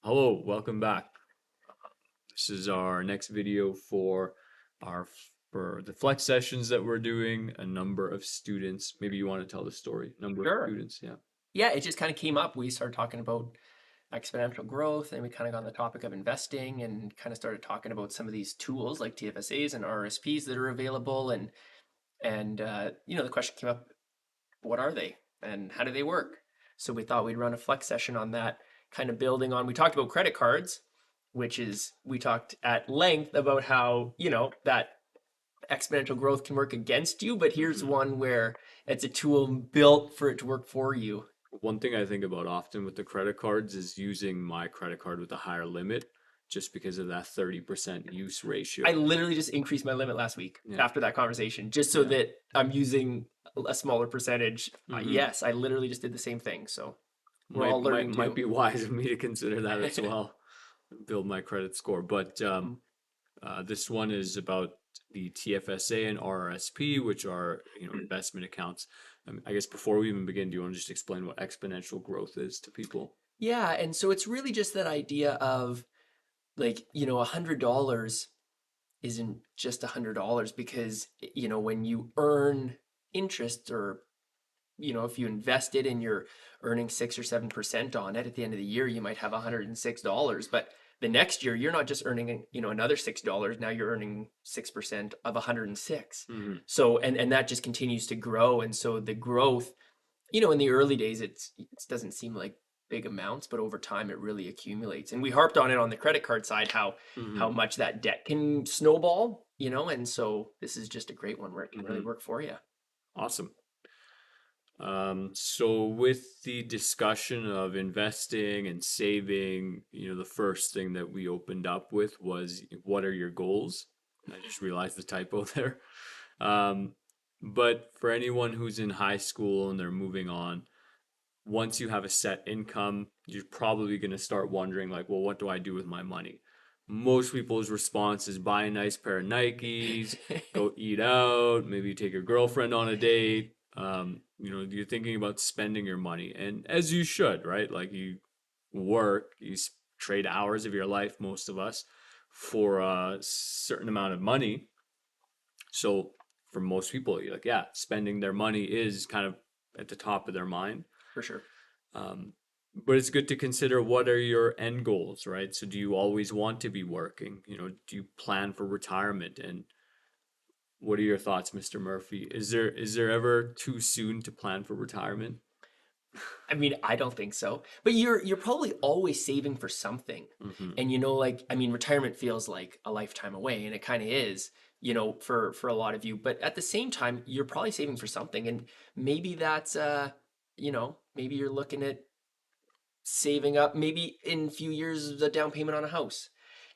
Hello, welcome back. This is our next video for our for the flex sessions that we're doing. A number of students. Maybe you want to tell the story. Number of Sure. students. Yeah. Yeah, it just kind of came up. We started talking about exponential growth, and we kind of got on the topic of investing and kind of started talking about some of these tools like TFSAs and RSPs that are available. And the question came up, what are they and how do they work? So we thought we'd run a flex session on that, kind of building on. We talked about credit cards, which is we talked at length about how that exponential growth can work against you, but here's hmm one where it's a tool built for it to work for you. One thing I think about often with the credit cards is using my credit card with a higher limit, just because of that 30% use I ratio. literally just increased my limit last week Yeah. after that conversation, just so Yeah. that I'm using a smaller percentage. hmm Yes, I literally just did the same thing. So we're all Might learning might too. be wise of me to consider that as well. Build my credit score, but Mm. this one is about the TFSA and RRSP, which are investment accounts. I guess before we even begin, do you want to just explain what exponential growth is to people? Yeah, and so it's really just that idea of like, $100 isn't just $100 because, when you earn interest or if you invest it and you're earning 6 or 7% on it at the end of the year, you might have $106. But the next year, you're not just earning, another $6. Now you're earning 6% of 106. hmm So and that just continues to grow. And so the growth, in the early days, it doesn't seem like big amounts, but over time it really accumulates. And we harped on it on the credit card side, how hmm much that debt can snowball, and so this is just a great one where it can really hmm work for you. Awesome. So with the discussion of investing and saving, the first thing that we opened up with was what are your goals? I just realized the typo there. Um, but for anyone who's in high school and they're moving on, once you have a set income, you're probably going to start wondering, like, well, what do I do with my money? Most people's response is buy a nice pair of Nikes, go eat out, maybe take your girlfriend on a date. You're thinking about spending your money, and as you should, right? Like you work, trade hours of your life, most of us, for a certain amount of money. So for most people, you're like, yeah, spending their money is kind of at the top of their mind. For sure. um, but it's good to consider what are your end goals, right? So do you always want to be working? Do you plan for retirement? And what are your thoughts, Mr. Murphy? Is there ever too soon to plan for retirement? I mean, I don't think so. But you're probably always saving for something. hmm And like I mean, retirement feels like a lifetime away, and it kind of is, for a lot of you. But at the same time, you're probably saving for something. And maybe that's maybe you're looking at saving up maybe in a few years a down payment on a house.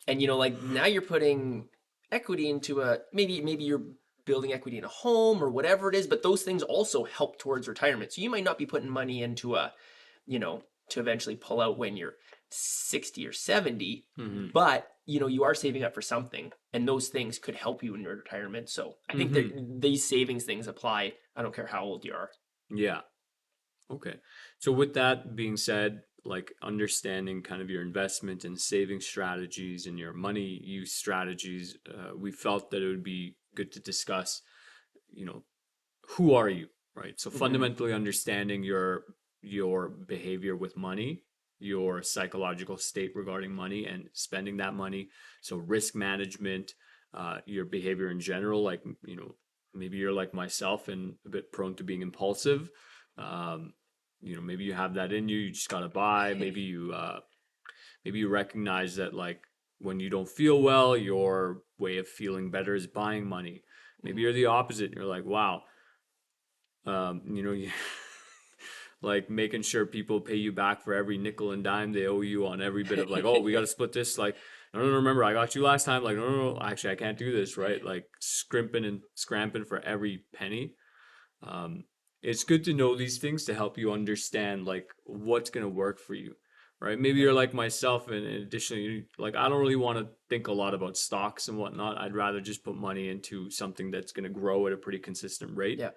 And like now you're putting equity into maybe you're building equity in a home or whatever it is, but those things also help towards retirement. So you might not be putting money into to eventually pull out when you're 60 or 70, hmm but you are saving up for something, and those things could help you in your retirement. So I think that hmm these savings things apply. I don't care how old you are. Yeah. Okay. So with that being said, like understanding kind of your investment and saving strategies and your money use strategies, we felt that it would be good to discuss, you know, who are you, right? So Hmm. fundamentally understanding your behavior with money, your psychological state regarding money and spending that money. So risk management, your behavior in general, like maybe you're like myself and a bit prone to being impulsive. Um, maybe you have that in you. You just gotta buy. Maybe you recognize that like when you don't feel well, your way of feeling better is buying money. Maybe you're the opposite. And you're like, wow, you like making sure people pay you back for every nickel and dime they owe you on every bit of like, oh, we got to split this. Like, no, no, no, remember, I got you last time. Like, no, no, no, actually, I can't do this, right? Like, scrimping and scramping for every penny. Um, it's good to know these things to help you understand like what's gonna work for you, right? Maybe Yeah. you're like myself, and additionally, like I don't really want to think a lot about stocks and whatnot. I'd rather just put money into something that's gonna grow at a pretty consistent rate Yeah.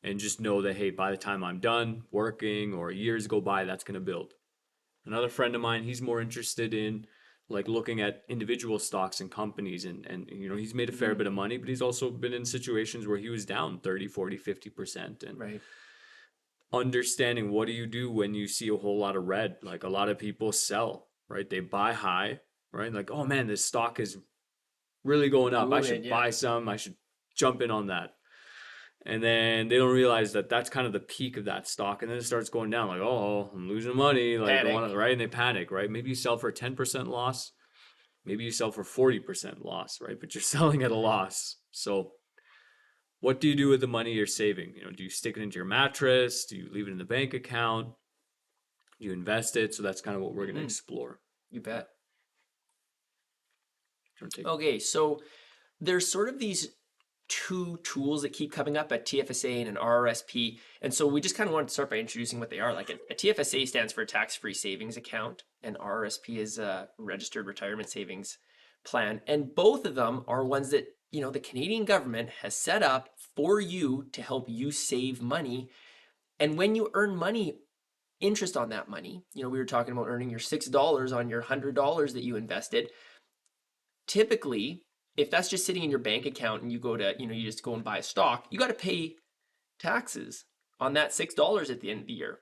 and just know that hey, by the time I'm done working or years go by, that's going to build. Another friend of mine, he's more interested in like looking at individual stocks and companies, and he's made a fair Mhm. bit of money, but he's also been in situations where he was down 30, 40, 50%. And Right. understanding, what do you do when you see a whole lot of red? Like, a lot of people sell, right? They buy high, right? Like, oh man, this stock is really going up. I Booming, should yeah. buy some. I should jump in on that. And then they don't realize that that's kind of the peak of that stock, and then it starts going down. Like, oh, I'm losing money. Like, I want to, Panic. right? And they panic, right? Maybe you sell for a 10% loss. Maybe you sell for 40% loss, right? But you're selling at a loss. So what do you do with the money you're saving? Do you stick it into your mattress? Do you leave it in the bank account? Do you invest it? So that's kind of what we're going to Hmm. explore. You Yeah. bet. Trying to take. Okay, so there's sort of these two tools that keep coming up, at TFSA and an RRSP. And so we just kind of wanted to start by introducing what they are. Like a TFSA stands for a tax-free savings account, and RRSP is a registered retirement savings plan. And both of them are ones that, the Canadian government has set up for you to help you save money. And when you earn money, interest on that money, we were talking about earning your $6 on your $100 that you invested. Typically, if that's just sitting in your bank account and you go to, you just go and buy a stock, you got to pay taxes on that $6 at the end of the year.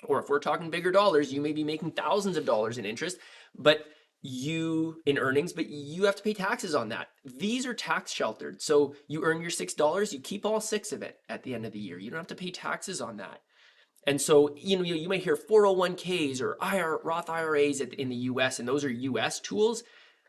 Or if we're talking bigger dollars, you may be making thousands of dollars in interest, but in earnings, but you have to pay taxes on that. These are tax sheltered. So you earn your $6, you keep all six of it at the end of the year. You don't have to pay taxes on that. And so, you might hear 401ks or Roth IRAs in the US, and those are US tools.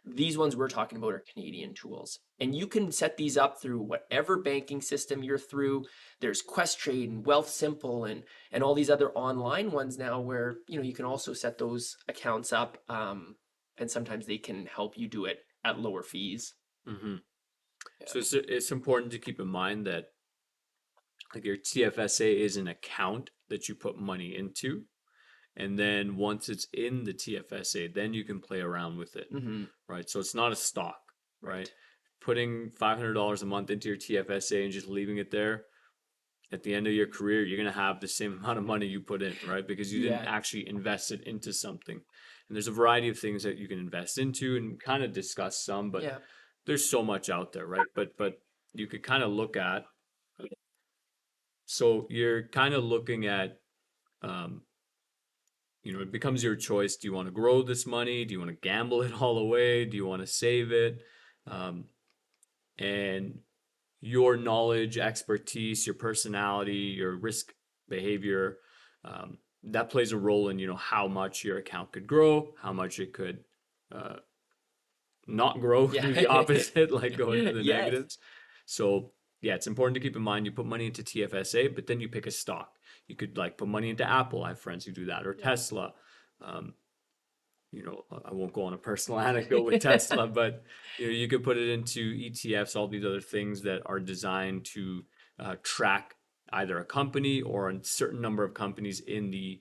These ones we're talking about are Canadian tools. And you can set these up through whatever banking system you're through. There's Questrade and Wealthsimple and all these other online ones now where, you can also set those accounts up. And sometimes they can help you do it at lower fees. Mm-hmm. Yeah. So it's important to keep in mind that like your TFSA is an account that you put money into. And then once it's in the TFSA, then you can play around with it, Mm-hmm. right? So it's not a stock, right? Right. Putting $500 a month into your TFSA and just leaving it there, at the end of your career, you're going to have the same amount of money you put in, right? Because you didn't Yeah. actually invest it into something. And there's a variety of things that you can invest into, and kind of discuss some, but Yeah. there's so much out there, right? But you could kind of look at, so you're kind of looking at, um, it becomes your choice. Do you want to grow this money? Do you want to gamble it all away? Do you want to save it? Um, and your knowledge, expertise, your personality, your risk behavior, that plays a role in, how much your account could grow, how much it could uh, not grow, Yeah. do the opposite, like go into the Yes. negatives. So yeah, it's important to keep in mind, you put money into TFSA, but then you pick a stock. You could like put money into Apple. I have friends who do that, or Yeah. Tesla. Um, I won't go on a personal anecdote with Tesla, but you could put it into ETFs, all these other things that are designed to track either a company or a certain number of companies in the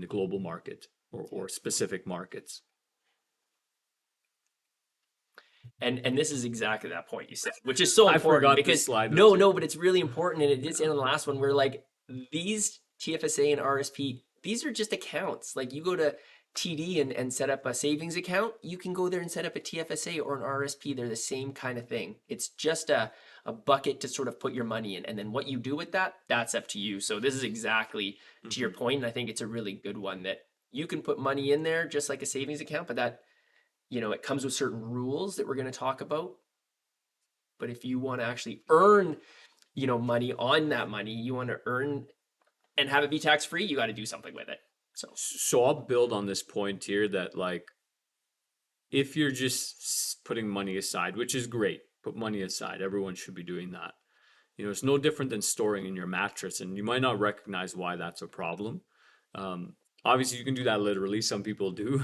global market, or specific markets. And this is exactly that point you said, which is so I important forgot this because slide was no, here. no, but it's really important. And it did say Yeah. in the last one where like these TFSA and RSP, these are just accounts. Like you go to TD and set up a savings account, you can go there and set up a TFSA or an RSP. They're the same kind of thing. It's just a bucket to sort of put your money in. And then what you do with that, that's up to you. So this is exactly to your Mhm. point, and I think it's a really good one that you can put money in there just like a savings account, but that it comes with certain rules that we're going to talk about. But if you want to actually earn, money on that money, you want to earn and have it be tax free, you got to do something with it. So, So I'll build on this point here, that like, if you're just putting money aside, which is great, put money aside. Everyone should be doing that. It's no different than storing in your mattress, and you might not recognize why that's a problem. Um, Obviously, you can do that literally. Some people do,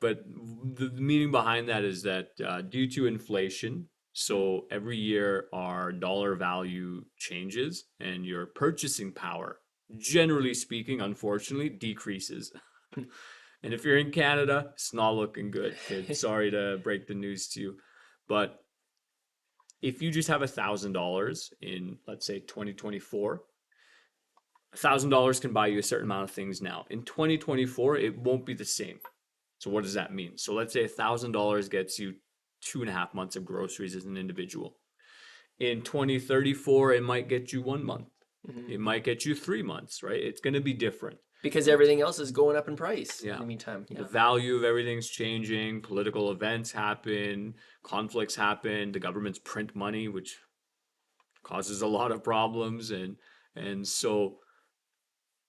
but the meaning behind that is that due to inflation, so every year our dollar value changes, and your purchasing power, generally speaking, unfortunately, decreases. And if you're in Canada, it's not looking good, kid. Sorry to break the news to you, but if you just have $1,000 in, let's say, 2024, $1,000 can buy you a certain amount of things now. In 2024, it won't be the same. So what does that mean? So let's say $1,000 gets you 2.5 months of groceries as an individual. In 2034, it might get you 1 month. Mhm. It might get you 3 months, right? It's going to be different. Because everything else is going up in price in Yeah. the meantime. The Yeah. value of everything's changing. Political events happen, conflicts happen. The governments print money, which causes a lot of problems, and so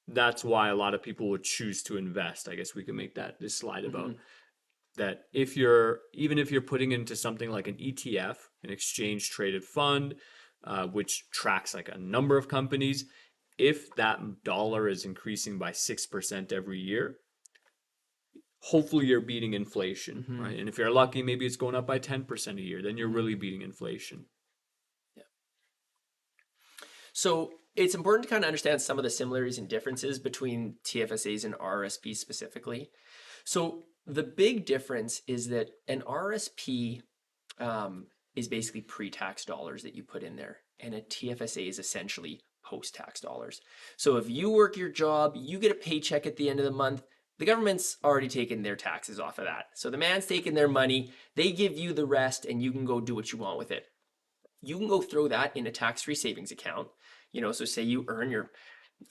that's why a lot of people would choose to invest. I guess we can make that this slide about Mhm. that. If you're even if you're putting into something like an ETF, an exchange traded fund, which tracks like a number of companies, if that dollar is increasing by 6% every year, hopefully you're beating inflation, Mhm. right? And if you're lucky, maybe it's going up by 10% a year, then you're Mhm. really beating inflation. So it's important to kind of understand some of the similarities and differences between TFSAs and RRSPs specifically. So the big difference is that an RRSP is basically pre-tax dollars that you put in there, and a TFSA is essentially post-tax dollars. So if you work your job, you get a paycheck at the end of the month. The government's already taken their taxes off of that. So the man's taking their money, they give you the rest, and you can go do what you want with it. You can go throw that in a tax-free savings account. So say you earn your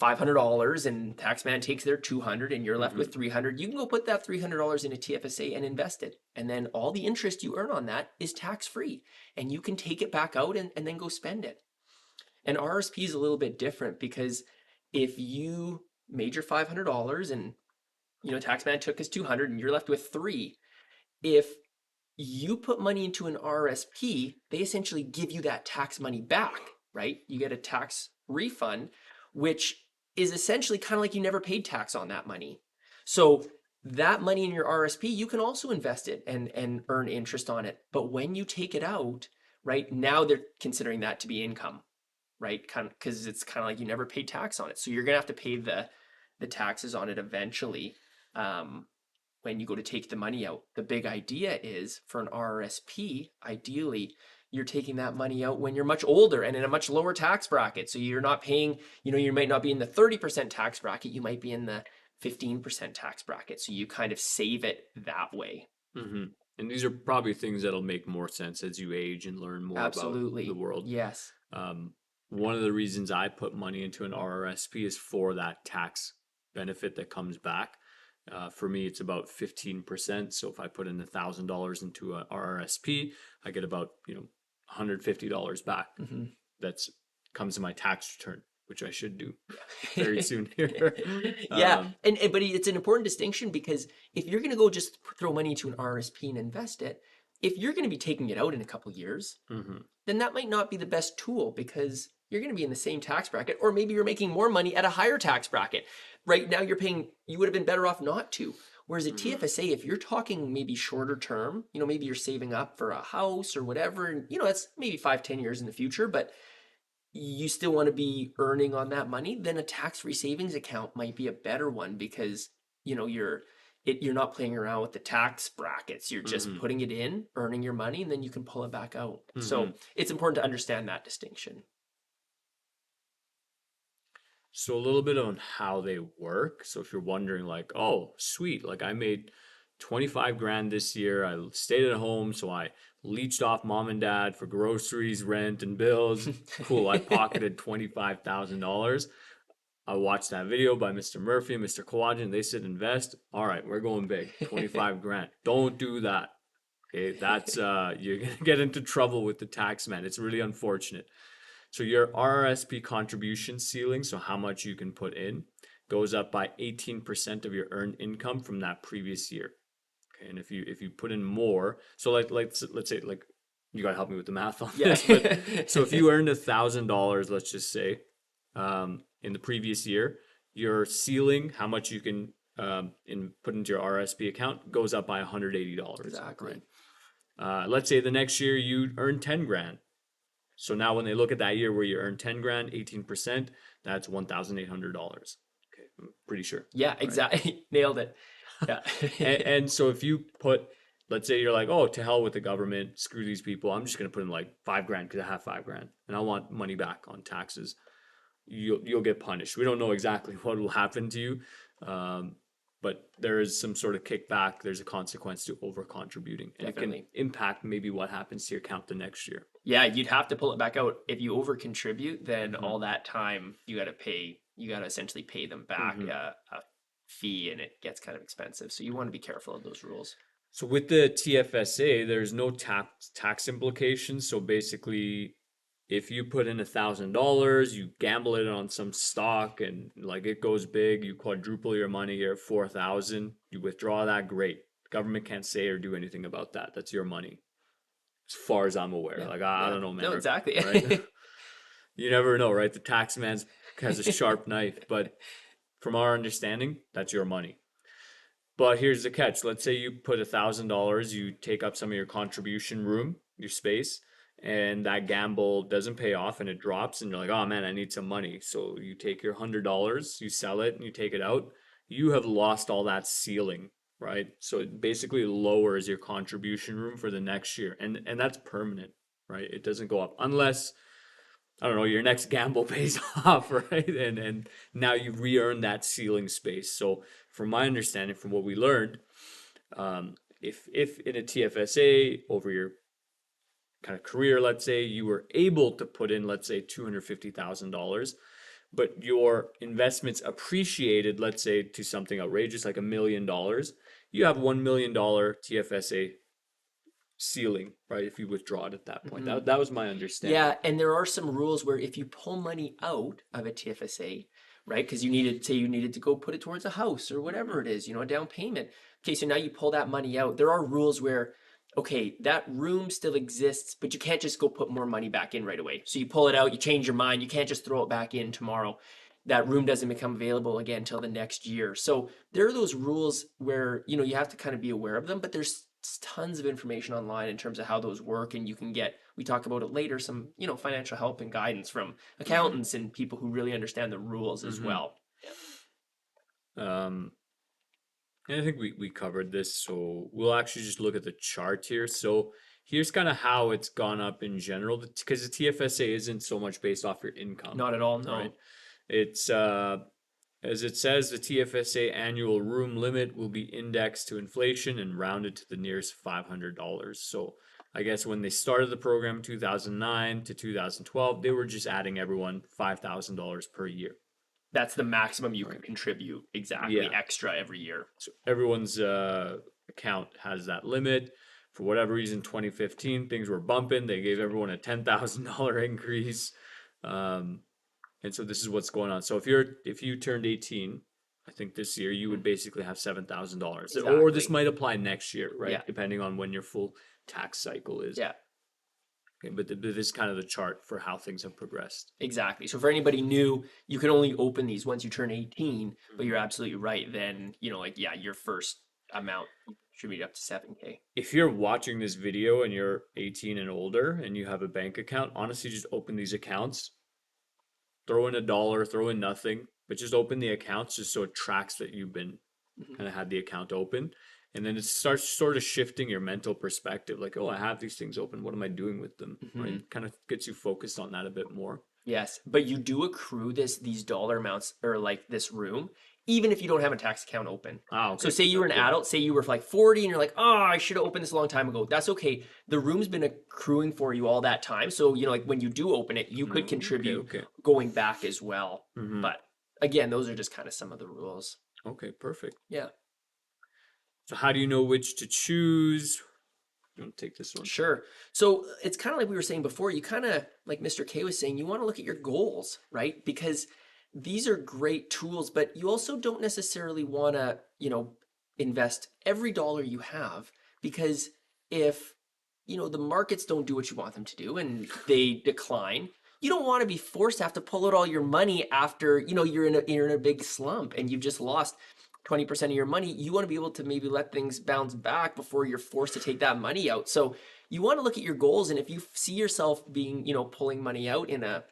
$500 and taxman takes their 200 and you're left Hmm. with 300. You can go put that $300 in a TFSA and invest it. And then all the interest you earn on that is tax-free. And you can take it back out and then go spend it. And RSP is a little bit different because if you made your $500 and taxman took his 200 and you're left with 3, if you put money into an RSP, they essentially give you that tax money back, right? You get a tax refund, which is essentially kind of like you never paid tax on that money. So that money in your RSP, you can also invest it and earn interest on it. But when you take it out, right, now they're considering that to be income, right? Kind of because it's kind of like you never paid tax on it. So you're gonna have to pay the taxes on it eventually. When you go to take the money out. The big idea is for an RRSP, ideally, you're taking that money out when you're much older and in a much lower tax bracket. So you're not paying, you might not be in the 30% tax bracket, you might be in the 15% tax bracket. So you kind of save it that way. Hmm. And these are probably things that'll make more sense as you age and learn more about the Absolutely. world. Yes. One of the reasons I put money into an RRSP is for that tax benefit that comes back. For me, it's about 15%. So if I put in $1,000 into a RRSP, I get about $150 back. Hmm. That's comes in my tax return, which I should do Yeah. very soon here. Yeah. um, But it's an important distinction because if you're going to go just throw money into an RSP and invest it, if you're going to be taking it out in a couple years, mhm, then that might not be the best tool because you're going to be in the same tax bracket, or maybe you're making more money at a higher tax bracket. Right now, you would have been better off not to. Whereas a mhm, TFSA, if you're talking maybe shorter term, maybe you're saving up for a house or whatever, and that's maybe 5, 10 years in the future, but you still want to be earning on that money, then a tax-free savings account might be a better one because you're not playing around with the tax brackets. You're just mhm, putting it in, earning your money, and then you can pull it back out. So mhm. it's important to understand that distinction. So a little bit on how they work. So if you're wondering, like, oh, sweet, like I made 25 grand this year. I stayed at home, so I leached off mom and dad for groceries, rent, and bills. Cool, I pocketed $25,000. I watched that video by Mr. Murphy and Mr. Kawajan. They said invest. All right, we're going big. 25 grand. Don't do that. Okay, that's you're gonna get into trouble with the tax man. It's really unfortunate. So your RRSP contribution ceiling, so how much you can put in, goes up by 18% of your earned income from that previous year. Okay, and if you put in more, so like let's say like you gotta help me with the math on Yeah. this, but so if you earned $1,000, let's just say, in the previous year, your ceiling, how much you can put into your RSP account, goes up by $180, Exactly. right? Let's say the next year you earn 10 grand. So now when they look at that year where you earn 10 grand, 18%, that's $1,800. Okay, I'm pretty sure, Yeah, right? exactly. Nailed it. Yeah. And so if you put, let's say you're like, oh, to hell with the government, screw these people. I'm just going to put in like 5 grand because I have 5 grand and I want money back on taxes. you'll get punished. We don't know exactly what will happen to you, um, but there is some sort of kickback. There's a consequence to over contributing, and it can Definitely. impact maybe what happens to your account the next year. Yeah, you'd have to pull it back out. If you over contribute, then Hmm. all that time you got to pay. You got to essentially pay them back Hmm. a fee, and it gets kind of expensive. So you want to be careful of those rules. So with the TFSA, there's no tax implications. So basically, if you put in $1,000, you gamble it on some stock and like it goes big, you quadruple your money, you're at 4,000, you withdraw that, great. Government can't say or do anything about that. That's your money, as far as I'm aware. Yeah, Like I yeah. don't know, man, No, exactly. right? You never know, right? The tax man has a sharp knife, but from our understanding, that's your money. But here's the catch. Let's say you put $1,000, you take up some of your contribution room, your space, and that gamble doesn't pay off and it drops, and you're like, oh man, I need some money. So you take your $100, you sell it, and you take it out. You have lost all that ceiling, right? So it basically lowers your contribution room for the next year, and that's permanent, right? It doesn't go up unless I don't know, your next gamble pays off, right? And now you've re-earned that ceiling space. So from my understanding, from what we learned, if in a TFSA over your kind of career, let's say you were able to put in, let's say $250,000, but your investments appreciated, let's say to something outrageous like $1 million, you have $1 million TFSA ceiling, right? If you withdraw it at that point, Mhm. that was my understanding. Yeah, and there are some rules where if you pull money out of a TFSA, right? Because you needed, say you needed to go put it towards a house or whatever it is, a down payment. Okay, so now you pull that money out. There are rules where, okay, that room still exists, but you can't just go put more money back in right away. So you pull it out, you change your mind, you can't just throw it back in tomorrow. That room doesn't become available again until the next year. So there are those rules where, you have to kind of be aware of them, but there's tons of information online in terms of how those work, and you can get, we talk about it later, some financial help and guidance from Mm-hmm. accountants and people who really understand the rules as Mm-hmm. well. Um, and I think we covered this, so we'll actually just look at the chart here. So here's kind of how it's gone up in general, because the TFSA isn't so much based off your income, Not at all, right? no. It's as it says, the TFSA annual room limit will be indexed to inflation and rounded to the nearest $500. So I guess when they started the program 2009 to 2012, they were just adding everyone $5,000 per year. That's the maximum you Right. can contribute exactly Yeah. extra every year. So everyone's account has that limit. For whatever reason, 2015 things were bumping. They gave everyone a $10,000 increase, um, and so this is what's going on. So if you turned 18, I think this year you would Mhm. basically have $7,000, or this Exactly. might apply next year, right? Yeah. Depending on when your full tax cycle is. Yeah. Okay, but this is kind of the chart for how things have progressed. Exactly. So for anybody new, you can only open these once you turn 18, but you're Mhm. absolutely right. Then, like, yeah, your first amount should be up to 7K. If you're watching this video and you're 18 and older and you have a bank account, honestly, just open these accounts, throw in $1, throw in nothing, but just open the accounts just so it tracks that you've been Mhm. kind of had the account open. And then it starts sort of shifting your mental perspective, like, oh, I have these things open. What am I doing with them? Right? Mhm. Kind of gets you focused on that a bit more. Yes, but you do accrue these dollar amounts, or like this room, even if you don't have a tax account open. Ah, So okay. say you were That's an good. adult, say you were like 40 and you're like, oh, I should have opened this a long time ago. That's okay. The room's been accruing for you all that time. So, like when you do open it, you could Okay, contribute okay. going back as well. Mm-hmm. But again, those are just kind of some of the rules. Okay, perfect. Yeah. So how do you know which to choose? You want to take this one? Sure. So it's kind of like we were saying before, you kind of, like Mr. K was saying, you want to look at your goals, right? Because these are great tools, but you also don't necessarily want to, invest every dollar you have, because if, the markets don't do what you want them to do and they decline, you don't want to be forced to have to pull out all your money after, you're in a big slump and you've just lost 20% of your money. You want to be able to maybe let things bounce back before you're forced to take that money out. So you want to look at your goals, and if you see yourself being, pulling money out in a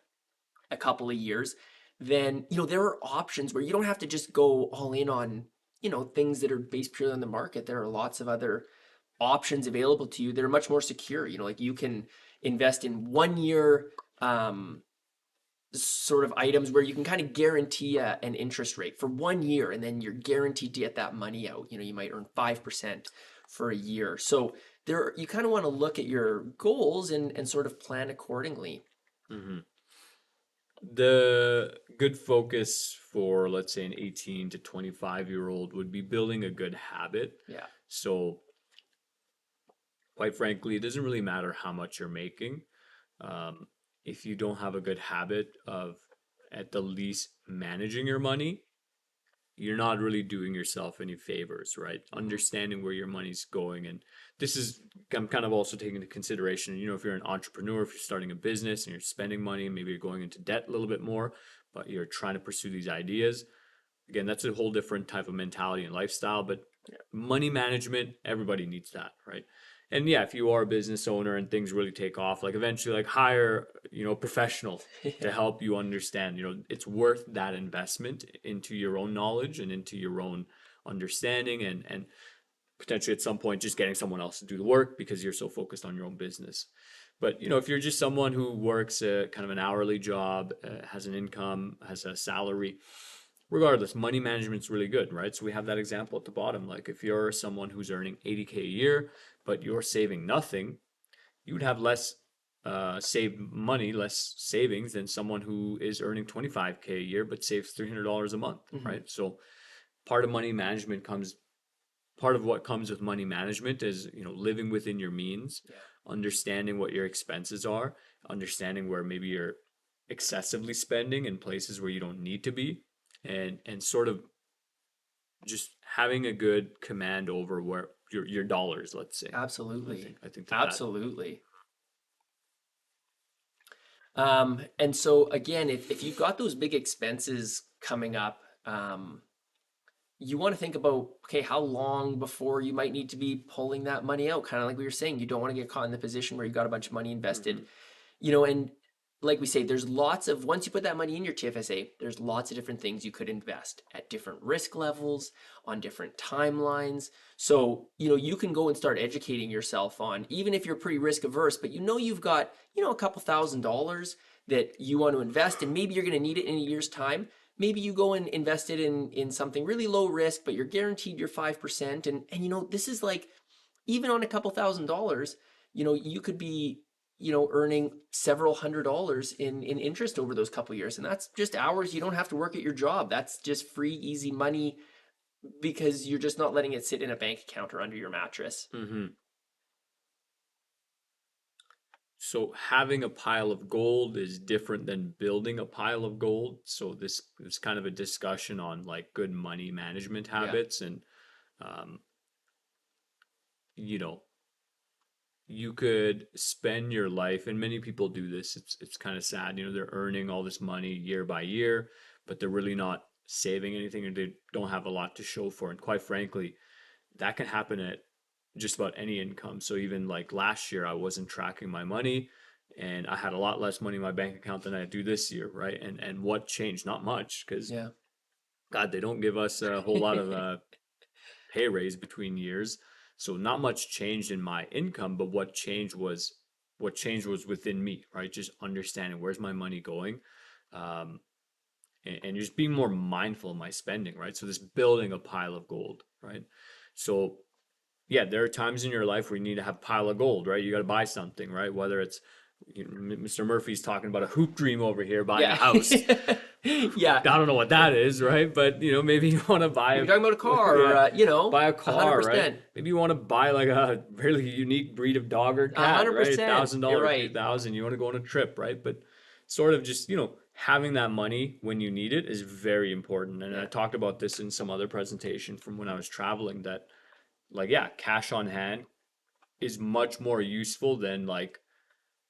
couple of years, then there are options where you don't have to just go all in on, things that are based purely on the market. There are lots of other options available to you that are much more secure. Like you can invest in 1 year sort of items where you can kind of guarantee an interest rate for 1 year, and then you're guaranteed to get that money out. You know, you might earn 5% for a year. So there, you kind of want to look at your goals and sort of plan accordingly. Hmm. The good focus for, let's say, an 18 to 25-year-old would be building a good habit. Yeah. So, quite frankly, it doesn't really matter how much you're making. Um, if you don't have a good habit of, at the least, managing your money, you're not really doing yourself any favors, right? Hmm. Understanding where your money's going. And this is, I'm kind of also taking into consideration, if you're an entrepreneur, if you're starting a business and you're spending money, maybe you're going into debt a little bit more, but you're trying to pursue these ideas. Again, that's a whole different type of mentality and lifestyle, but money management, everybody needs that, right? And yeah, if you are a business owner and things really take off, like eventually like hire, a professional to Yeah. help you understand, it's worth that investment into your own knowledge and into your own understanding, and potentially at some point just getting someone else to do the work because you're so focused on your own business. But if you're just someone who works a kind of an hourly job, has an income, has a salary, regardless, money management's really good, right? So we have that example at the bottom. Like if you're someone who's earning 80K a year, but you're saving nothing, you would have less save money, less savings than someone who is earning 25K a year but saves $300 a month, Hmm. right? So part of money management part of what comes with money management is, living within your means, Yeah. understanding what your expenses are, understanding where maybe you're excessively spending in places where you don't need to be, and sort of just having a good command over where your dollars, let's say. I Absolutely. think I think that that. Absolutely. And so again, if you've got those big expenses coming up, you want to think about, okay, how long before you might need to be pulling that money out? Kind of like we were saying, you don't want to get caught in the position where you've got a bunch of money invested, Mhm. and like we say, there's lots of, once you put that money in your TFSA, there's lots of different things you could invest at different risk levels, on different timelines. So, you can go and start educating yourself on, even if you're pretty risk averse, but you've got, a couple $1,000s that you want to invest, and maybe you're going to need it in a year's time. Maybe you go and invest it in something really low risk, but you're guaranteed your 5%. And this is like, even on a couple $1,000s, you could be, earning several $100s in interest over those couple years. And that's just hours you don't have to work at your job. That's just free, easy money because you're just not letting it sit in a bank account or under your mattress. Mhm. So having a pile of gold is different than building a pile of gold. So this is kind of a discussion on like good money management Yeah. habits, and um, you know, you could spend your life, and many people do this. It's kind of sad. They're earning all this money year by year, but they're really not saving anything, or they don't have a lot to show for. And quite frankly, that can happen at just about any income. So even like last year, I wasn't tracking my money, and I had a lot less money in my bank account than I do this year, right? And what changed? Not much, because Yeah. God, they don't give us a whole lot of pay raise between years. So not much changed in my income, but what changed was within me, right? Just understanding where's my money going, um, and just being more mindful of my spending, right? So this building a pile of gold, right? So yeah, there are times in your life where you need to have a pile of gold, right? You got to buy something, right? Whether it's Mr. Murphy's talking about a hoop dream over here, buying a Yeah. house. Yeah. I don't know what that is, right? But maybe you want to buy Maybe talking about a car or, yeah, buy a car, right? 100%. Maybe you want to buy like a really unique breed of dog or A cat, hundred right? percent. thousand You're dollars, two right. thousand. You want to go on a trip, right? But sort of just having that money when you need it is very important. And I Yeah. talked about this in some other presentation from when I was traveling. That like yeah, cash on hand is much more useful than like,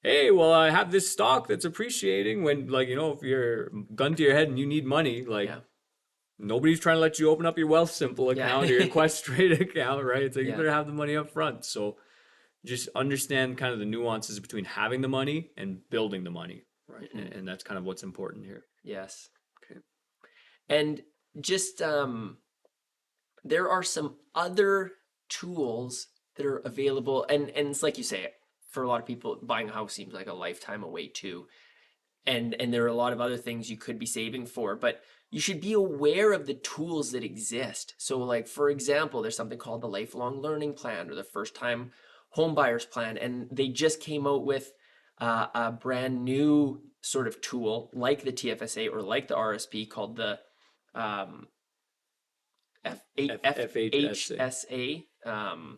hey, well, I have this stock that's appreciating. When like if you're gun to your head and you need money, like Yeah. nobody's trying to let you open up your Wealthsimple Yeah. account or your Quest Trade account, right? So you Yeah. better have the money up front. So just understand kind of the nuances between having the money and building the money, right? And, Mhm. and that's kind of what's important here. Yes. Okay. And just there are some other tools that are available, and it's like you say, for a lot of people, buying a house seems like a lifetime away too. and there are a lot of other things you could be saving for, but you should be aware of the tools that exist. So like for example, there's something called the lifelong learning plan or the first time home buyers plan, and they just came out with a brand new sort of tool like the TFSA or like the RSP called the um, FHSA, FHSA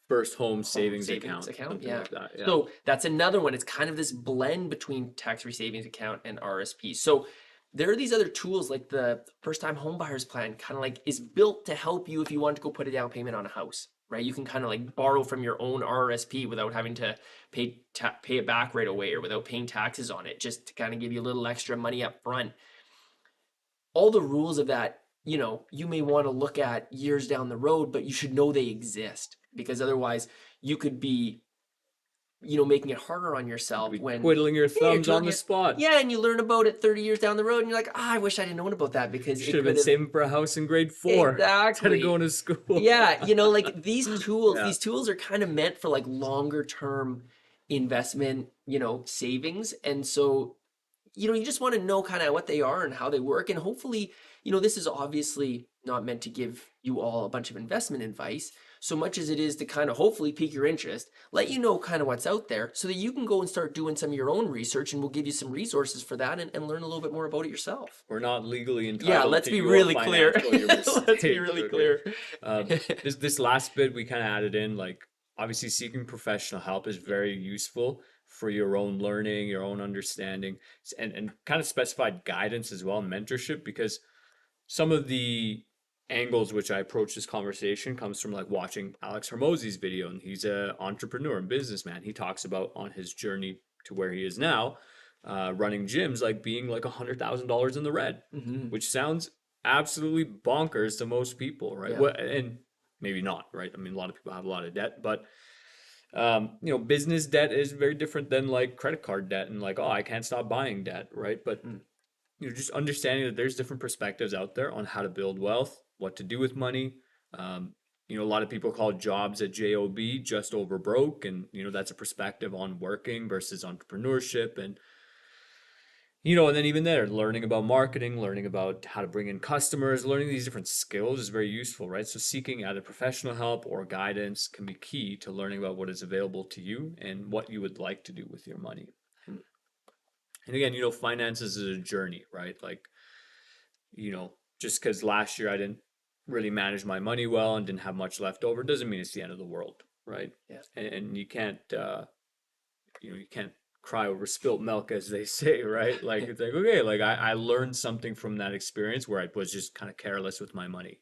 first home home savings savings account, account. something Yeah. like that. Yeah. So that's another one. It's kind of this blend between tax-free savings account and RSP. So there are these other tools like the first time home buyers plan, kind of like is built to help you if you want to go put a down payment on a house, right? You can kind of like borrow from your own RSP without having to pay it back right away or without paying taxes on it, just to kind of give you a little extra money up front. All the rules of that, you may want to look at years down the road, but you should know they exist because otherwise you could be, making it harder on yourself Be when twiddling your yeah, you're thumbs on twiddling the spot. yeah, and you learn about it 30 years down the road and you're like, I wish I'd known about that because Should it have been could have saving for a house in grade 4 instead of exactly. going to school. Yeah, like these tools, Yeah. these tools are kind of meant for like longer term investment, savings. And so you just want to know kind of what they are and how they work. And hopefully, this is obviously not meant to give you all a bunch of investment advice so much as it is to kind of hopefully pique your interest, let you know kind of what's out there so that you can go and start doing some of your own research and we'll give you some resources for that and learn a little bit more about it yourself. We're not legally entitled Yeah, let's to be your really clear. financial Let's be mistakes, really okay? clear. This last bit we kind of added in, like obviously seeking professional help is very useful for your own learning, your own understanding, and kind of specified guidance as well, mentorship, because some of the angles which I approach this conversation comes from like watching Alex Hermosi's video, and he's an entrepreneur and businessman. He talks about on his journey to where he is now, running gyms, like being like $100,000 in the red, Hmm. which sounds absolutely bonkers to most people, right? Yeah. Well, and maybe not, right? I mean, a lot of people have a lot of debt, but business debt is very different than like credit card debt, and like, oh, I can't stop buying debt, right? But Mm. just understanding that there's different perspectives out there on how to build wealth, what to do with money. Um, a lot of people call jobs at job just over broke, and that's a perspective on working versus entrepreneurship, and then even there, learning about marketing, learning about how to bring in customers, learning these different skills is very useful, right? So seeking either professional help or guidance can be key to learning about what is available to you and what you would like to do with your money. And again, finances is a journey, right? Like, just because last year I didn't really manage my money well and didn't have much left over doesn't mean it's the end of the world, right? Yeah. And you can't, you can't cry over spilt milk, as they say, right? Like, it's like, okay, like I learned something from that experience where I was just kind of careless with my money.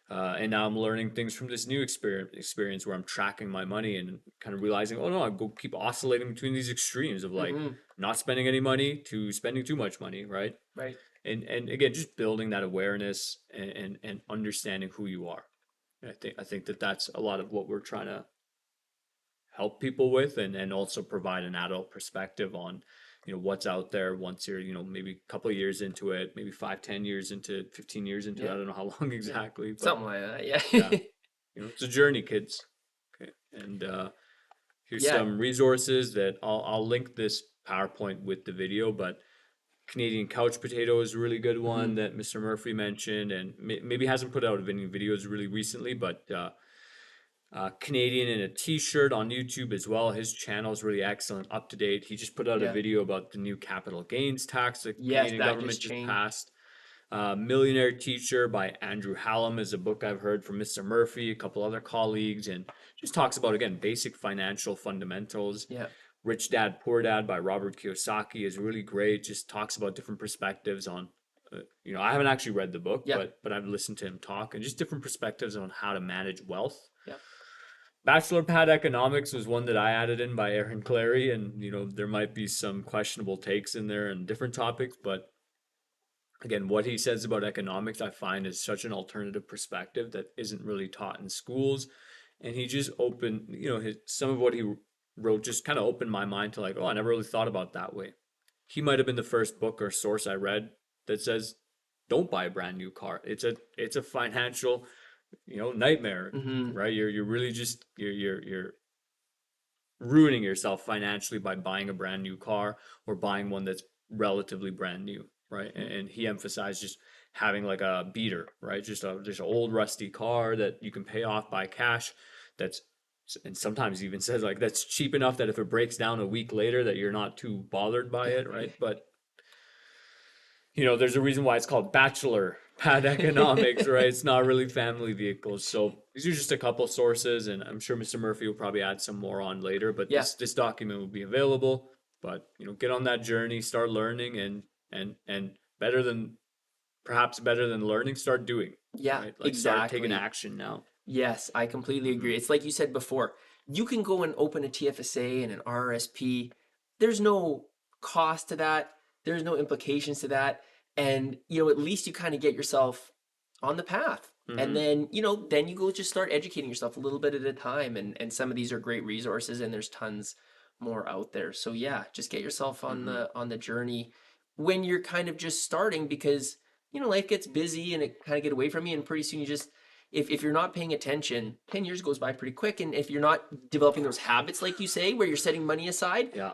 And now I'm learning things from this new experience where I'm tracking my money and kind of realizing, oh no, I go keep oscillating between these extremes of like Hmm. not spending any money to spending too much money, right? Right. And again, just building that awareness and understanding who you are. I think that that's a lot of what we're trying to help people with, and also provide an adult perspective on what's out there once you're maybe a couple of years into it, maybe 5-10 years into 15 years into it. Yeah. I don't know how long exactly, but Something like that. Yeah. yeah, it's a journey, kids. Okay, and here's Yeah. some resources that I'll link this PowerPoint with the video, but Canadian Couch Potato is a really good one Mhm. that Mr. Murphy mentioned, and maybe hasn't put out any videos really recently, but Canadian in a T-shirt on YouTube as well. His channel is really excellent, up to date. He just put out a Yeah. video about the new capital gains tax the Yes, Canadian that government just just changed. passed. Millionaire Teacher by Andrew Hallam is a book I've heard from Mr. Murphy, a couple other colleagues, and just talks about, again, basic financial fundamentals. Yeah. Rich Dad Poor Dad by Robert Kiyosaki is really great. Just talks about different perspectives on, I haven't actually read the book, Yeah. but I've listened to him talk, and just different perspectives on how to manage wealth. Yeah. Bachelor Pad Economics was one that I added in by Aaron Clary, and there might be some questionable takes in there and different topics, but again, what he says about economics, I find is such an alternative perspective that isn't really taught in schools. And he just opened, some of what he wrote just kind of opened my mind to like, oh, I never really thought about that way. He might have been the first book or source I read that says, don't buy a brand new car. It's a financial, nightmare, Hmm. right? You're really just you're ruining yourself financially by buying a brand new car or buying one that's relatively brand new, right? And he emphasized just having like a beater, right? Just an old rusty car that you can pay off by cash. That's and sometimes even says like that's cheap enough that if it breaks down a week later that you're not too bothered by it, right? But there's a reason why it's called bachelor pad economics, right? It's not really family vehicles. So these are just a couple sources, and I'm sure Mr. Murphy will probably add some more on later. But Yeah. this document will be available. But get on that journey, start learning, and better than learning, start doing, Yeah, right? Like start taking exactly. action now. Yes, I completely Hmm. agree. It's like you said before, you can go and open a TFSA and an RRSP. There's no cost to that. There's no implications to that. And, at least you kind of get yourself on the path. And Hmm. then, then you go just start educating yourself a little bit at a time. And some of these are great resources and there's tons more out there. So yeah, just get yourself on Hmm. the journey when you're kind of just starting because, life gets busy and it kind of get away from you and pretty soon you just if you're not paying attention, 10 years goes by pretty quick. And if you're not developing those habits, like you say, where you're setting money aside, Yeah.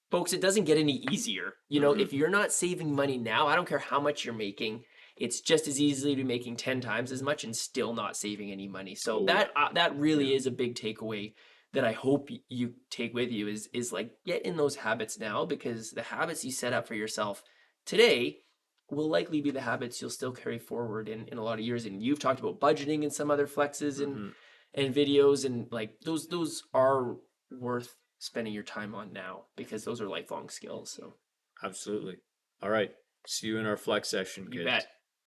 folks, it doesn't get any easier. Hmm. If you're not saving money now, I don't care how much you're making, it's just as easily to be making 10 times as much and still not saving any money. So Oh that yeah. that really Yeah. is a big takeaway that I hope you take with you is like get in those habits now because the habits you set up for yourself today will likely be the habits you'll still carry forward in a lot of years. And you've talked about budgeting and some other flexes Hmm. and videos and like those are worth spending your time on now because those are lifelong skills. So Absolutely. All right. See you in our flex session, you kids. bet.